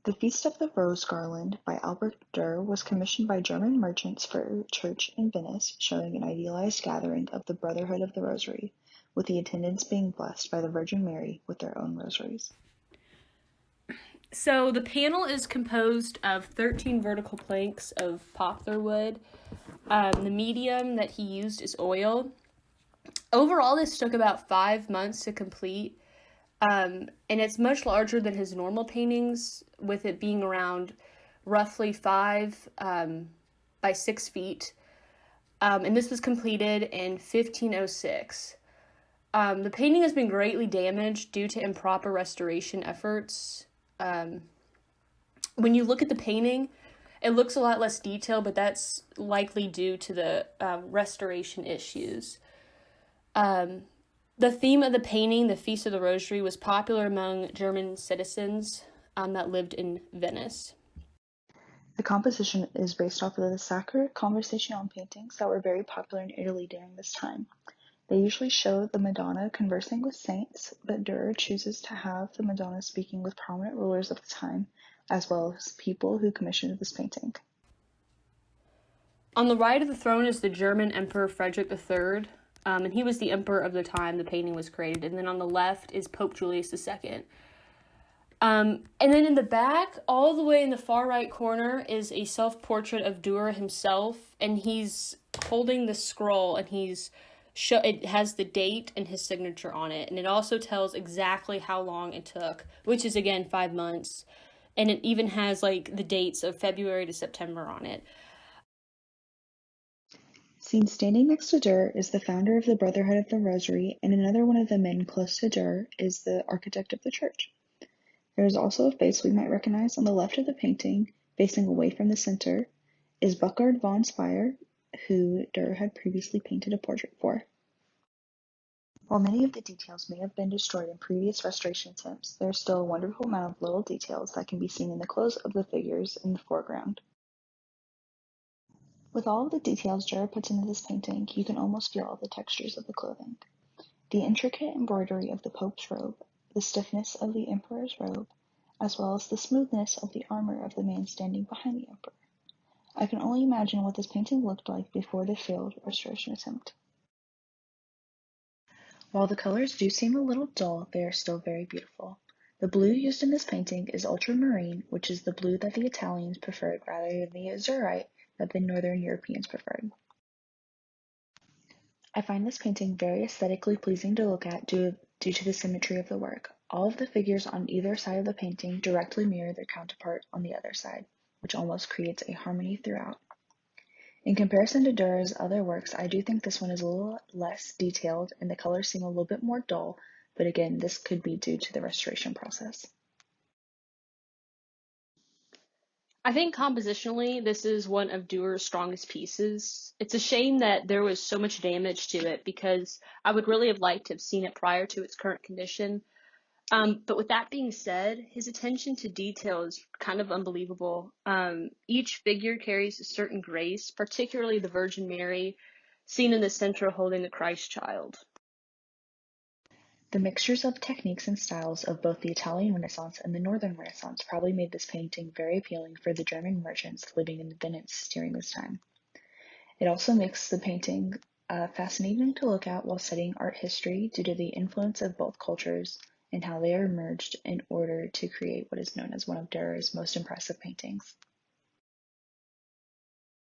The Feast of the Rose Garland by Albert Durer was commissioned by German merchants for a church in Venice, showing an idealized gathering of the Brotherhood of the Rosary, with the attendants being blessed by the Virgin Mary with their own rosaries. So the panel is composed of 13 vertical planks of poplar wood. The medium that he used is oil. Overall, this took about 5 months to complete, and it's much larger than his normal paintings, with it being around roughly 5 by 6 feet. And this was completed in 1506. The painting has been greatly damaged due to improper restoration efforts. When you look at the painting, it looks a lot less detailed, but that's likely due to the restoration issues. The theme of the painting, the Feast of the Rosary, was popular among German citizens that lived in Venice. The composition is based off of the sacred conversational paintings that were very popular in Italy during this time. They usually show the Madonna conversing with saints, but Durer chooses to have the Madonna speaking with prominent rulers of the time, as well as people who commissioned this painting. On the right of the throne is the German Emperor Frederick III, and he was the emperor of the time the painting was created. And then on the left is Pope Julius II. And then in the back, all the way in the far right corner, is a self-portrait of Durer himself, and he's holding the scroll, and it has the date and his signature on it, and it also tells exactly how long it took, which is again 5 months, and it even has like the dates of February to September on it. Seen standing next to Durer is the founder of the Brotherhood of the Rosary, and another one of the men close to Durer is the architect of the church. There is also a face we might recognize on the left of the painting, facing away from the center, is Burkhard von Speyer, who Durer had previously painted a portrait for. While many of the details may have been destroyed in previous restoration attempts, there is still a wonderful amount of little details that can be seen in the clothes of the figures in the foreground. With all of the details Durer puts into this painting, you can almost feel all the textures of the clothing. The intricate embroidery of the Pope's robe, the stiffness of the Emperor's robe, as well as the smoothness of the armor of the man standing behind the Emperor. I can only imagine what this painting looked like before the failed restoration attempt. While the colors do seem a little dull, they are still very beautiful. The blue used in this painting is ultramarine, which is the blue that the Italians preferred rather than the azurite that the Northern Europeans preferred. I find this painting very aesthetically pleasing to look at due to the symmetry of the work. All of the figures on either side of the painting directly mirror their counterpart on the other side, which almost creates a harmony throughout. In comparison to Durer's other works, I do think this one is a little less detailed and the colors seem a little bit more dull, but again, this could be due to the restoration process. I think compositionally, this is one of Durer's strongest pieces. It's a shame that there was so much damage to it, because I would really have liked to have seen it prior to its current condition. But with that being said, his attention to detail is kind of unbelievable. Each figure carries a certain grace, particularly the Virgin Mary, seen in the center holding the Christ child. The mixtures of techniques and styles of both the Italian Renaissance and the Northern Renaissance probably made this painting very appealing for the German merchants living in Venice during this time. It also makes the painting fascinating to look at while studying art history due to the influence of both cultures and how they are merged in order to create what is known as one of Durer's most impressive paintings.